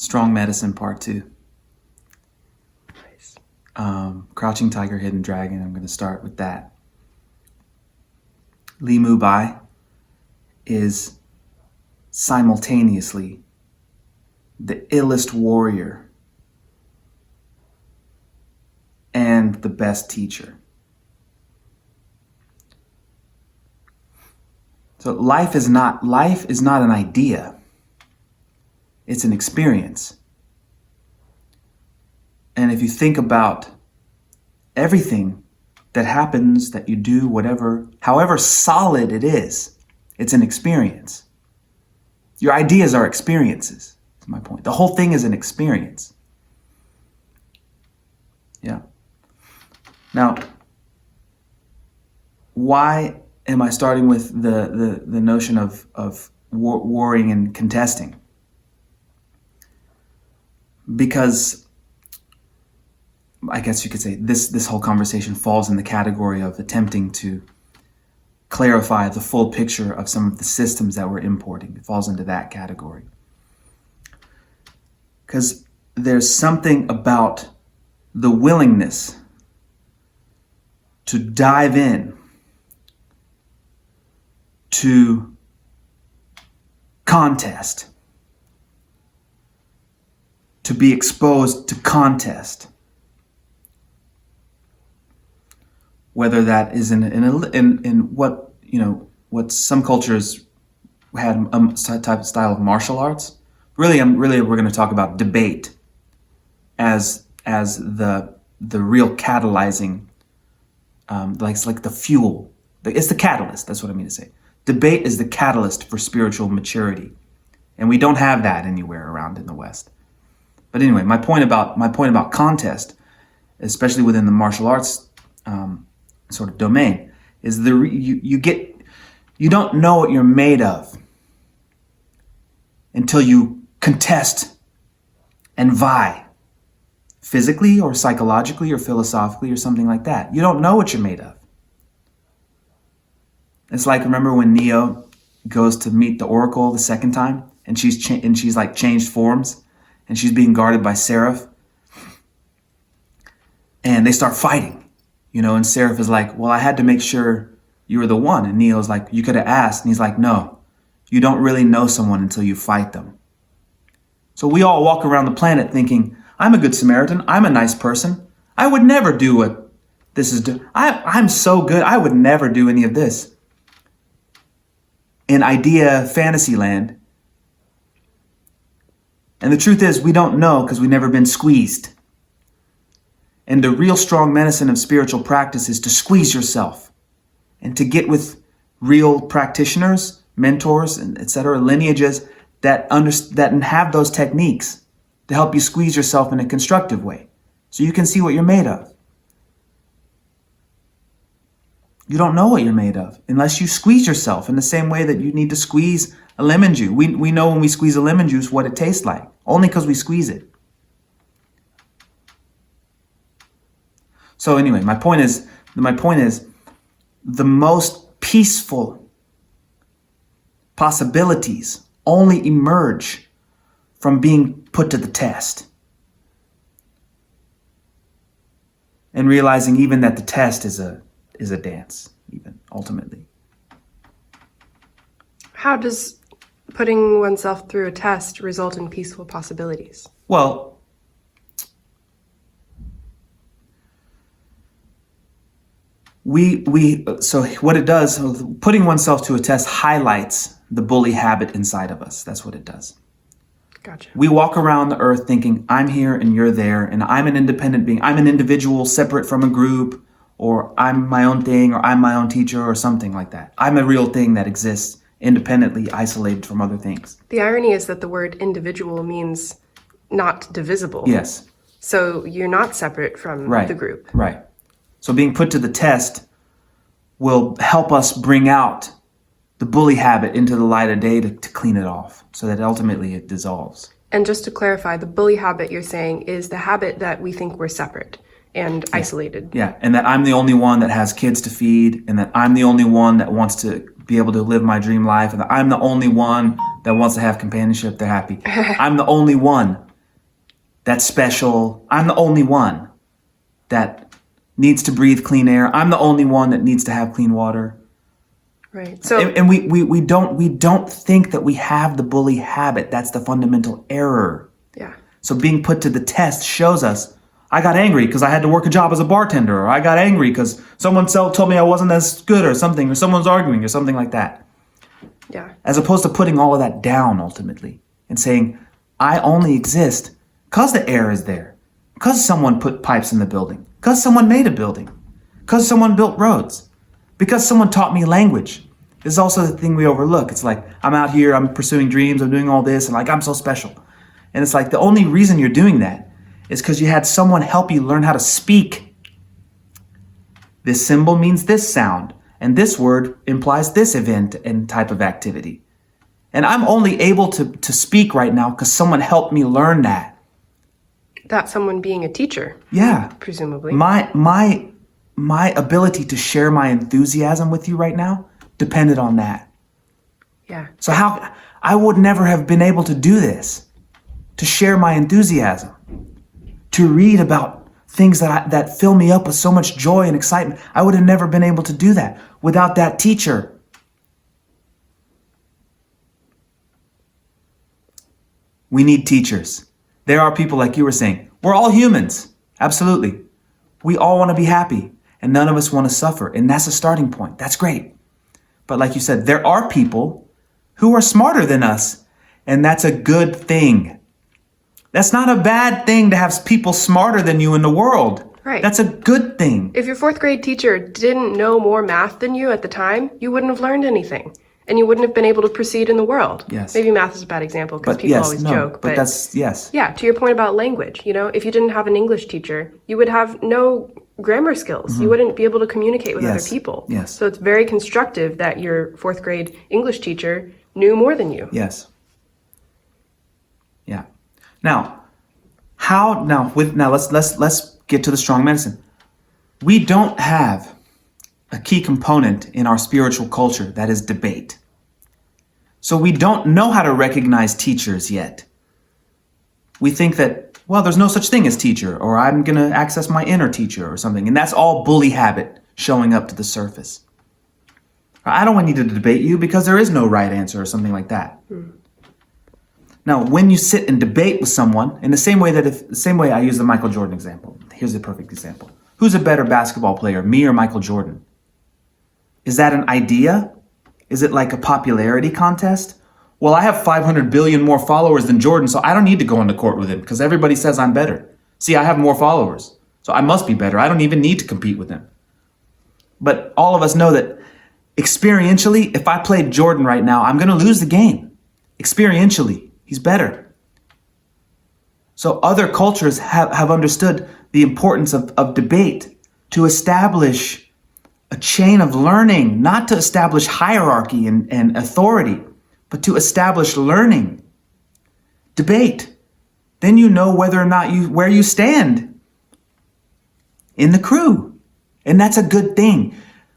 Strong Medicine Part 2. Nice. Crouching Tiger, Hidden Dragon. I'm going to start with that. Li Mu Bai is simultaneously the illest warrior and the best teacher. So life is not an idea. It's an experience. And if you think about everything that happens, that you do, whatever, however solid it is, it's an experience. Your ideas are experiences, is my point. The whole thing is an experience. Yeah. Now, why am I starting with the notion of warring and contesting? Because I guess you could say this whole conversation falls in the category of attempting to clarify the full picture of some of the systems that we're importing. It falls into that category. Because there's something about the willingness to dive in to contest, to be exposed to contest, whether that is in what what some cultures had a type of style of martial arts. Really, we're going to talk about debate as the real catalyzing, like the fuel. It's the catalyst. That's what I mean to say. Debate is the catalyst for spiritual maturity, and we don't have that anywhere around in the West. But anyway, my point about contest, especially within the martial arts sort of domain, is you don't know what you're made of until you contest and vie, physically or psychologically or philosophically or something like that. You don't know what you're made of. It's like, remember when Neo goes to meet the Oracle the second time, and she's like changed forms, and she's being guarded by Seraph, and they start fighting, and Seraph is like, well, I had to make sure you were the one, and Neo's like, you could have asked, and he's like, no, you don't really know someone until you fight them. So we all walk around the planet thinking, I'm a good Samaritan, I'm a nice person, I would never do what this is I'm so good, I would never do any of this. In idea fantasy land. And the truth is, we don't know because we've never been squeezed. And the real strong medicine of spiritual practice is to squeeze yourself and to get with real practitioners, mentors, and etc., lineages that have those techniques to help you squeeze yourself in a constructive way so you can see what you're made of. You don't know what you're made of unless you squeeze yourself in the same way that you need to squeeze a lemon juice. We know when we squeeze a lemon juice what it tastes like, only because we squeeze it. So anyway, my point is the most peaceful possibilities only emerge from being put to the test. And realizing even that the test is a dance, even ultimately. How does putting oneself through a test result in peaceful possibilities? Well, so what it does, putting oneself to a test highlights the bully habit inside of us. That's what it does. Gotcha. We walk around the earth thinking, I'm here and you're there, and I'm an independent being. I'm an individual separate from a group, or I'm my own thing, or I'm my own teacher, or something like that. I'm a real thing that exists independently, isolated from other things. The irony is that the word individual means not divisible. Yes. So you're not separate from the group. Right. So being put to the test will help us bring out the bully habit into the light of day to clean it off so that ultimately it dissolves. And just to clarify, the bully habit you're saying is the habit that we think we're separate and isolated. Yeah, and that I'm the only one that has kids to feed, and that I'm the only one that wants to be able to live my dream life, and that I'm the only one that wants to have companionship, they're happy. I'm the only one that's special. I'm the only one that needs to breathe clean air. I'm the only one that needs to have clean water. Right. So, And we don't think that we have the bully habit. That's the fundamental error. yeah. So being put to the test shows us, I got angry because I had to work a job as a bartender, or I got angry because someone told me I wasn't as good or something, or someone's arguing or something like that. Yeah. As opposed to putting all of that down ultimately and saying, I only exist because the air is there, because someone put pipes in the building, because someone made a building, because someone built roads, because someone taught me language. This is also the thing we overlook. It's like, I'm out here, I'm pursuing dreams, I'm doing all this, and like, I'm so special. And it's like, the only reason you're doing that is because you had someone help you learn how to speak. This symbol means this sound, and this word implies this event and type of activity. And I'm only able to speak right now because someone helped me learn that. That's someone being a teacher. Yeah. Presumably. My ability to share my enthusiasm with you right now depended on that. Yeah. So how I would never have been able to do this, to share my enthusiasm, to read about things that fill me up with so much joy and excitement. I would have never been able to do that without that teacher. We need teachers. There are people like you were saying. We're all humans. Absolutely. We all want to be happy and none of us want to suffer. And that's a starting point. That's great. But like you said, there are people who are smarter than us, and that's a good thing. That's not a bad thing to have people smarter than you in the world. Right. That's a good thing. If your fourth grade teacher didn't know more math than you at the time, you wouldn't have learned anything. And you wouldn't have been able to proceed in the world. Yes. Maybe math is a bad example because But people yes, always no, joke. but that's, yes. Yeah, to your point about language, if you didn't have an English teacher, you would have no grammar skills. You wouldn't be able to communicate with Yes. other people. Yes. So it's very constructive that your fourth grade English teacher knew more than you. Yes. Yeah. Now, let's get to the strong medicine. We don't have a key component in our spiritual culture that is debate. So we don't know how to recognize teachers yet. We think that, well, there's no such thing as teacher, or I'm going to access my inner teacher or something. And that's all bully habit showing up to the surface. I don't need to debate you because there is no right answer or something like that. Now, when you sit and debate with someone, in the same way I use the Michael Jordan example. Here's a perfect example. Who's a better basketball player, me or Michael Jordan? Is that an idea? Is it like a popularity contest? Well, I have 500 billion more followers than Jordan, so I don't need to go into court with him because everybody says I'm better. See, I have more followers, so I must be better. I don't even need to compete with him. But all of us know that experientially, if I played Jordan right now, I'm going to lose the game. Experientially, he's better. So other cultures have understood the importance of debate to establish a chain of learning, not to establish hierarchy and authority, but to establish learning. Debate. Then you know whether or not where you stand in the crew. And that's a good thing.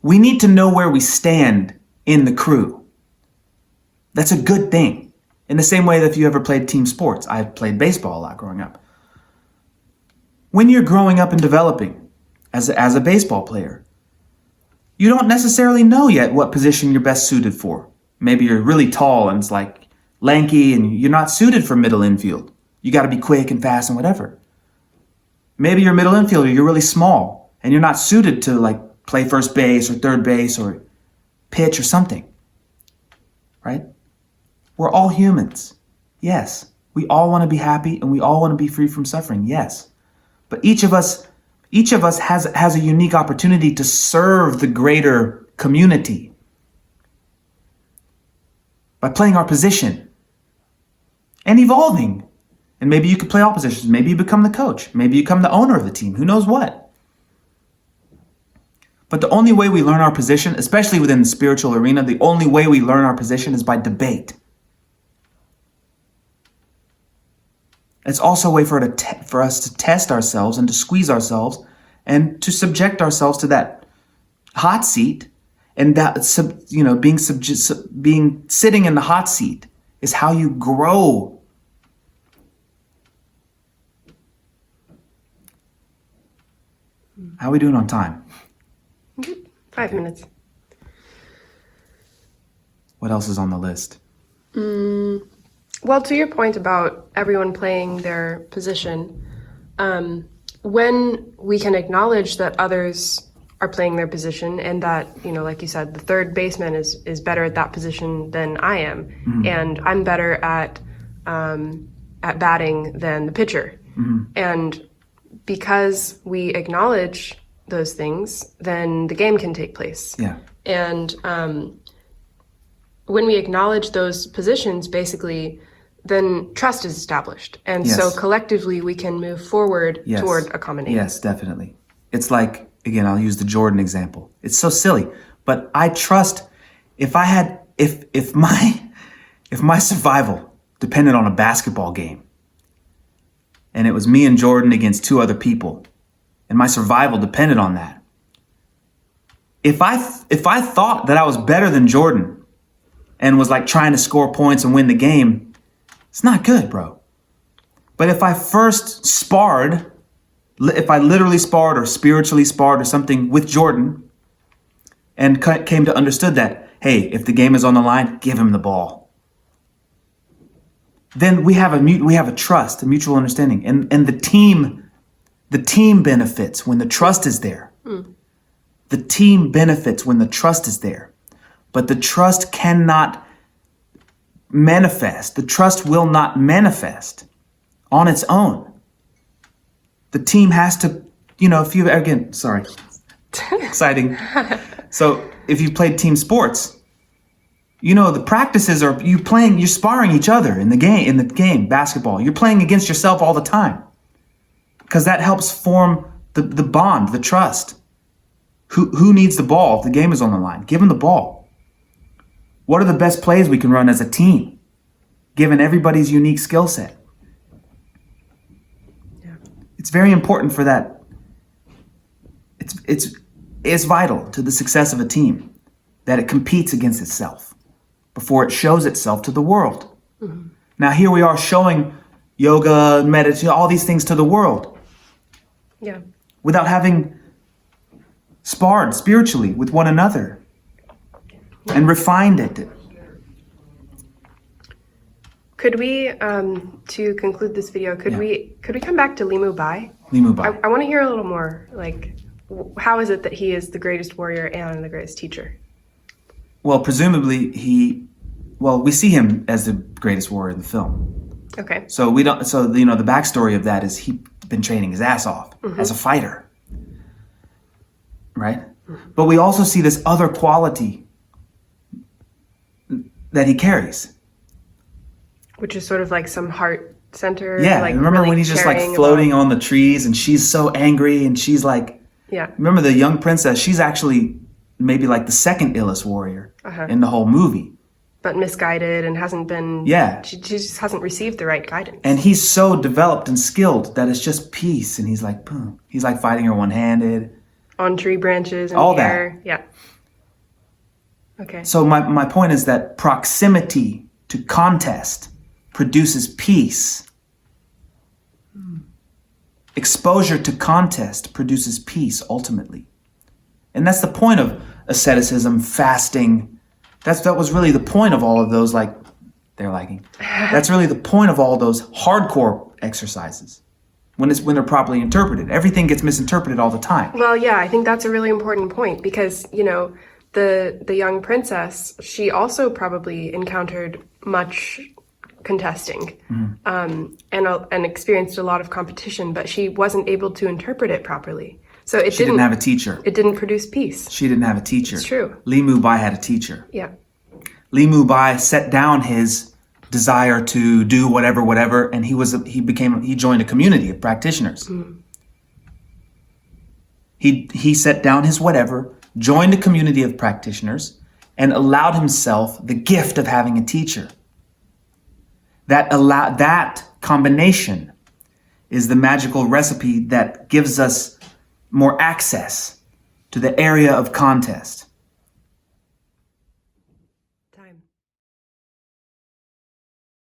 We need to know where we stand in the crew. That's a good thing. In the same way that if you ever played team sports, I played baseball a lot growing up. When you're growing up and developing as a baseball player, you don't necessarily know yet what position you're best suited for. Maybe you're really tall and it's like lanky and you're not suited for middle infield. You got to be quick and fast and whatever. Maybe you're middle infielder, you're really small and you're not suited to like play first base or third base or pitch or something. Right? We're all humans. Yes. We all want to be happy and we all want to be free from suffering. Yes. But each of us has a unique opportunity to serve the greater community by playing our position and evolving. And maybe you could play all positions. Maybe you become the coach. Maybe you become the owner of the team. Who knows what? But the only way we learn our position, especially within the spiritual arena, the only way we learn our position is by debate. It's also a way for us to test ourselves and to squeeze ourselves and to subject ourselves to that hot seat. And that, sitting in the hot seat is how you grow. How are we doing on time? 5 minutes. What else is on the list? Well, to your point about everyone playing their position, when we can acknowledge that others are playing their position and that, like you said, the third baseman is better at that position than I am, and I'm better at batting than the pitcher. And because we acknowledge those things, then the game can take place. Yeah. And when we acknowledge those positions, basically, then trust is established. And so collectively, we can move forward toward a common aim. Yes, definitely. It's like, again, I'll use the Jordan example. It's so silly, but I trust if my survival depended on a basketball game, and it was me and Jordan against two other people, and my survival depended on that. If I thought that I was better than Jordan and was like trying to score points and win the game, it's not good, bro. But if I first sparred, if I literally sparred or spiritually sparred or something with Jordan and came to understood that, hey, if the game is on the line, give him the ball. Then we have a trust, a mutual understanding, and the team benefits when the trust is there. The team benefits when the trust is there. But the trust cannot manifest. The trust will not manifest on its own. The team has to, exciting. So if you played team sports, the practices are you're sparring each other in the game, basketball. You're playing against yourself all the time because that helps form the bond, the trust. Who needs the ball if the game is on the line? Give them the ball. What are the best plays we can run as a team, given everybody's unique skill set? Yeah. It's very important for that. It's vital to the success of a team that it competes against itself before it shows itself to the world. Mm-hmm. Now here we are showing yoga, meditation, all these things to the world. Yeah. Without having sparred spiritually with one another and refined it. Could we, to conclude this video, could we come back to Limu Bai? Limu Bai. I want to hear a little more, like, how is it that he is the greatest warrior and the greatest teacher? Well, presumably we see him as the greatest warrior in the film. Okay. So the backstory of that is he's been training his ass off as a fighter. Right? Mm-hmm. But we also see this other quality that he carries. Which is sort of like some heart center. Yeah, like remember really when he's just like floating on the trees and she's so angry and she's like, yeah. Remember the young princess, she's actually maybe like the second illest warrior in the whole movie. But misguided and hasn't been, she just hasn't received the right guidance. And he's so developed and skilled that it's just peace. And he's like, boom. He's like fighting her one-handed. On tree branches and all air. That. Yeah. Okay. So my point is that proximity to contest produces peace. Exposure to contest produces peace ultimately. And that's the point of asceticism, fasting. That was really the point of all of those, like, they're lagging. That's really the point of all those hardcore exercises when they're properly interpreted. Everything gets misinterpreted all the time. Well, yeah, I think that's a really important point because, the young princess, she also probably encountered much contesting and experienced a lot of competition, but she wasn't able to interpret it properly. So she didn't have a teacher. It didn't produce peace. She didn't have a teacher. It's true. Limu Bai had a teacher. Yeah. Limu Bai set down his desire to do whatever, and he joined a community of practitioners. He set down his whatever, joined a community of practitioners, and allowed himself the gift of having a teacher. That combination is the magical recipe that gives us more access to the area of contest.